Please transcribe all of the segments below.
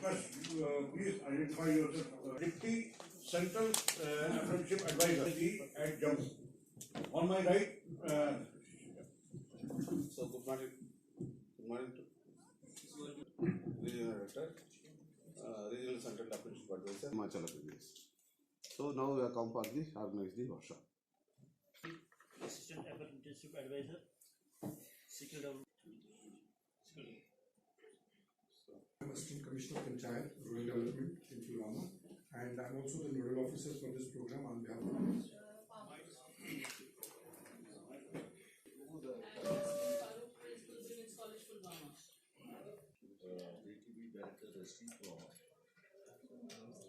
request, please identify yourself. Deputy Central Apprenticeship Advisor at Jammu. On my right. So good morning. Good morning to Regional Director, Regional Central Apprenticeship Advisor, Himachal Pradesh. So now we have come for the organize the workshop. Assistant Apprenticeship Advisor, Skill Development. I'm Assistant Commissioner Panchayat Rural Development in Pulwama, and I'm also the nodal officer for this program on behalf of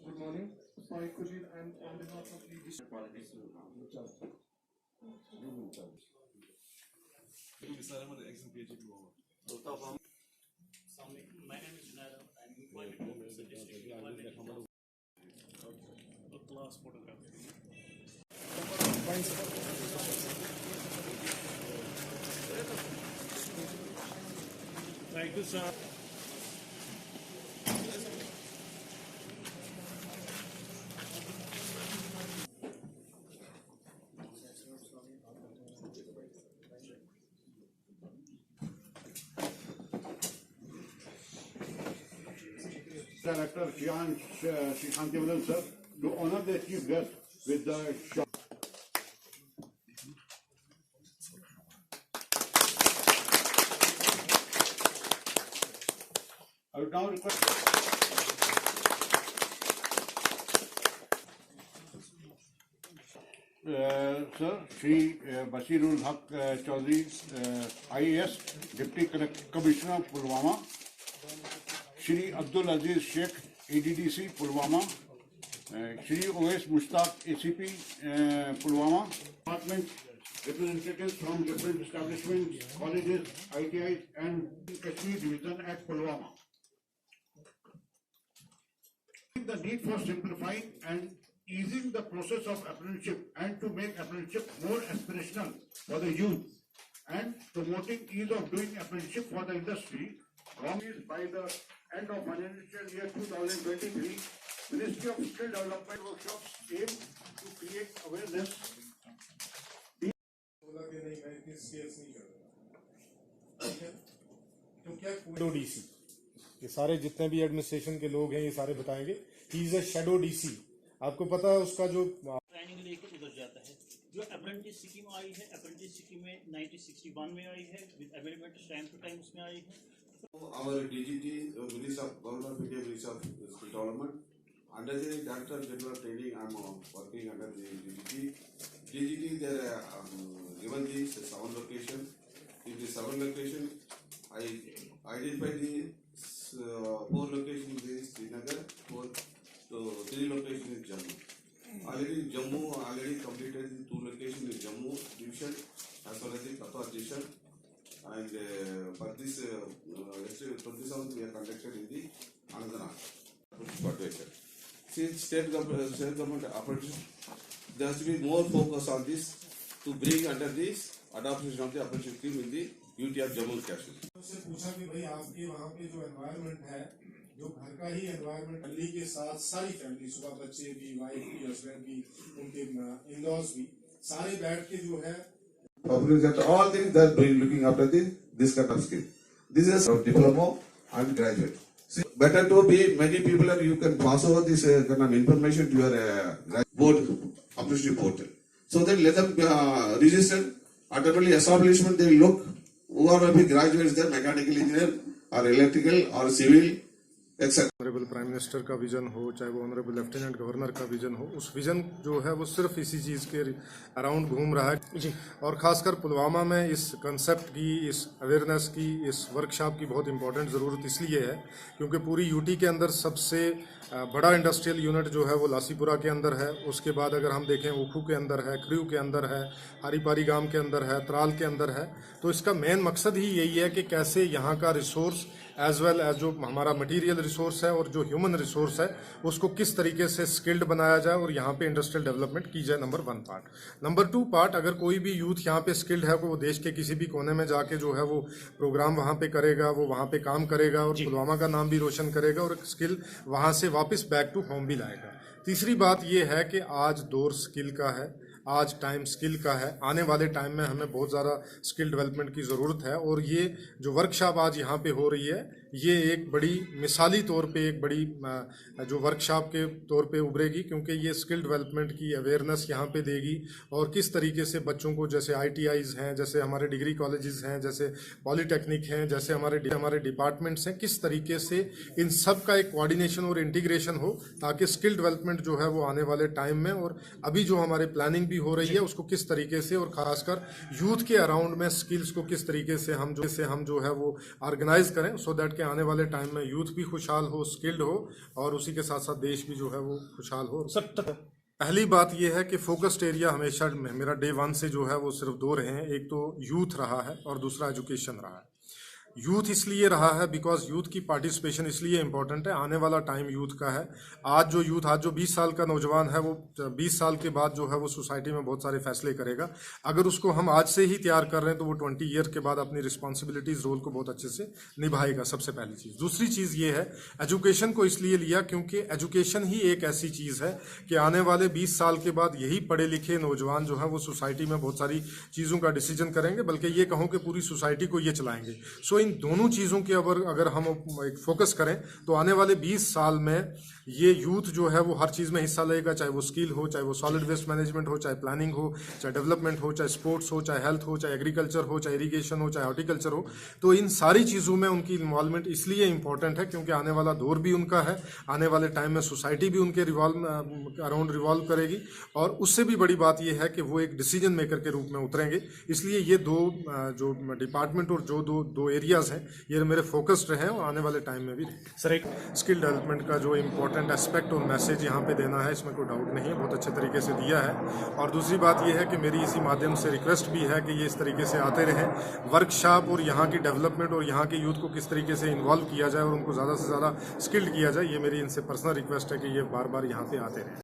Good morning, Faik Kujit, and on behalf of the district quality. My name is Junaid. I'm employment officer, district employment. Class photography. Thank you, sir. Director Shantivalan sir to honor the chief guest with the shot. I would now request Sir Shri Basirul Haq Chaudhary IAS Deputy Commissioner Pulwama, Shri Abdul Aziz Sheikh ADDC Pulwama, Shri OS Mushtaq ACP Pulwama, department representatives from different establishments, colleges, ITIs and Kashmir Division at Pulwama. The need for simplifying and easing the process of apprenticeship and to make apprenticeship more aspirational for the youth and promoting ease of doing apprenticeship for the industry. By the end of financial year 2023, Ministry of Skill Development workshops aim to create awareness. DC ये सारे जितने भी administration के लोग हैं ये सारे बताएंगे he is a shadow DC. आपको पता है उसका जो ट्रेनिंग लेकर उधर जाता है। जो अप्रेंटिस स्कीम आई है, अप्रेंटिस स्कीम में 1961 में आई है, with available time to time उसमें आई है। Our DGT, Minister of Government of India, Minister of Skill Development, under the Director General Training, I'm working under the DGT. DGT, they are given these 7 locations. In the 7 locations, I identify the 4 locations in Srinagar, 3 locations in Jammu. Already Jammu already completed the 2 locations in Jammu division as well as the Katwa division. And for this, yesterday 27th we are conducted in the Anandana. See, state government apprenticeship, there has to be more focus on this to bring under this adoption of the apprenticeship scheme in the UT of Jammu and Kashmir. उससे पूछा कि भाई आपके वहाँ पे जो environment है, जो घर का ही एनवायरनमेंट, फैमिली के साथ सारी फैमिली, सुबह बच्चे भी, वाइफ भी, हस्बैंड भी, उनके इन-लॉज भी, सारे बैठ के जो है all things that bring looking after this kind of skill. This is a diploma and graduate. See, better to be many people and you can pass over this kind of information to your board, apprenticeship portal. So then let them register. Automatically establishment they will look who are maybe graduates there, mechanical engineer or electrical or civil, etc. Honourable prime minister का vision हो, चाहे वो honourable lieutenant governor का vision हो, उस vision जो है वो सिर्फ इसी चीज़ के अराउंड घूम रहा है जी। और ख़ासकर पुलवामा में इस कंसेप्ट की, इस अवेयरनेस की, इस वर्कशॉप की बहुत इंपॉर्टेंट ज़रूरत इसलिए है क्योंकि पूरी यूटी के अंदर सबसे बड़ा इंडस्ट्रियल यूनिट जो है वो लासीपुरा के अंदर है। उसके बाद अगर हम देखें उखू के अंदर है, क्रियू के अंदर है, हारीपारी गांव के अंदर है, त्राल के अंदर है। तो इसका मेन मकसद ही यही है कि कैसे यहाँ का रिसोर्स एज वेल एज जो हमारा मटेरियल रिसोर्स है और जो ह्यूमन रिसोर्स है उसको किस तरीके से स्किल्ड बनाया जाए और यहाँ पे इंडस्ट्रियल डेवलपमेंट की जाए। Number 1 part. नंबर 2 पार्ट, अगर कोई भी यूथ यहाँ पे स्किल्ड है वो देश के किसी भी कोने में जाके जो है वो प्रोग्राम वहाँ पे करेगा, वो वहाँ पे काम करेगा और पुलवामा का नाम भी रोशन करेगा और स्किल वहाँ से वापस बैक टू होम भी लाएगा। तीसरी बात ये है कि आज दौर स्किल का है, आज टाइम स्किल का है। आने वाले टाइम में हमें बहुत ज़्यादा स्किल डेवलपमेंट की ज़रूरत है और ये जो वर्कशॉप आज यहाँ पे हो रही है ये एक बड़ी मिसाली तौर पे एक बड़ी जो वर्कशॉप के तौर पे उभरेगी, क्योंकि ये स्किल डेवलपमेंट की अवेयरनेस यहाँ पे देगी और किस तरीके से बच्चों को, जैसे ITIs हैं, जैसे हमारे डिग्री कॉलेजेस हैं, जैसे पॉलीटेक्निक हैं, जैसे हमारे डिपार्टमेंट्स हैं, किस तरीके से इन सब का एक कोऑर्डिनेशन और इंटीग्रेशन हो ताकि स्किल डेवलपमेंट जो है वो आने वाले टाइम में और अभी जो हमारे प्लानिंग भी हो रही है उसको किस तरीके से और खासकर यूथ के अराउंड में स्किल्स को किस तरीके से हम जो है वो ऑर्गेनाइज करें, सो दैट के आने वाले टाइम में यूथ भी खुशहाल हो, स्किल्ड हो और उसी के साथ साथ देश भी जो है वो खुशहाल हो। पहली बात यह है कि फोकस्ड एरिया हमेशा मेरा डे 1 से जो है वो सिर्फ 2 रहे हैं। एक तो यूथ रहा है और दूसरा एजुकेशन रहा है। यूथ इसलिए रहा है बिकॉज यूथ की पार्टिसिपेशन इसलिए इम्पोर्टेंट है। आने वाला टाइम यूथ का है। आज जो 20 साल का नौजवान है वो 20 साल के बाद जो है वो सोसाइटी में बहुत सारे फैसले करेगा। अगर उसको हम आज से ही तैयार कर रहे हैं तो वो 20 ईयर के बाद अपनी रिस्पॉन्सिबिलिटीज रोल को बहुत अच्छे से निभाएगा, सबसे पहली चीज़। दूसरी चीज़ ये है, एजुकेशन को इसलिए लिया क्योंकि एजुकेशन ही एक ऐसी चीज़ है कि आने वाले 20 साल के बाद यही पढ़े लिखे नौजवान जो है वो सोसाइटी में बहुत सारी चीज़ों का डिसीजन करेंगे, बल्कि ये कहूँ कि पूरी सोसाइटी को ये चलाएंगे। सो इन दोनों चीज़ों के अगर हम एक फोकस करें तो आने वाले 20 साल में ये यूथ जो है वो हर चीज़ में हिस्सा लेगा, चाहे वो स्किल हो, चाहे वो सॉलिड वेस्ट मैनेजमेंट हो, चाहे प्लानिंग हो, चाहे डेवलपमेंट हो, चाहे स्पोर्ट्स हो, चाहे हेल्थ हो, चाहे एग्रीकल्चर हो, चाहे इरीगेशन हो, चाहे हॉर्टिकल्चर हो। तो इन सारी चीज़ों में उनकी इन्वॉल्वमेंट इसलिए इंपॉर्टेंट है क्योंकि आने वाला दौर भी उनका है। आने वाले टाइम में सोसाइटी भी उनके अराउंड रिवॉल्व करेगी और उससे भी बड़ी बात यह है कि वो एक डिसीजन मेकर के रूप में उतरेंगे। इसलिए ये दो जो डिपार्टमेंट और जो दो एरियाज़ हैं ये मेरे फोकस्ड रहे और आने वाले टाइम में भी रहे। सर, एक स्किल डेवलपमेंट का जो इम्पोर्टेंट एस्पेक्ट और मैसेज यहाँ पे देना है इसमें कोई डाउट नहीं है, बहुत अच्छे तरीके से दिया है। और दूसरी बात यह है कि मेरी इसी माध्यम से रिक्वेस्ट भी है कि ये इस तरीके से आते रहें वर्कशॉप और यहाँ की डेवलपमेंट और यहाँ के यूथ को किस तरीके से इन्वॉल्व किया जाए और उनको ज़्यादा से ज़्यादा स्किल्ड किया जाए। ये मेरी इनसे पर्सनल रिक्वेस्ट है कि ये बार बार यहाँ पे आते रहें।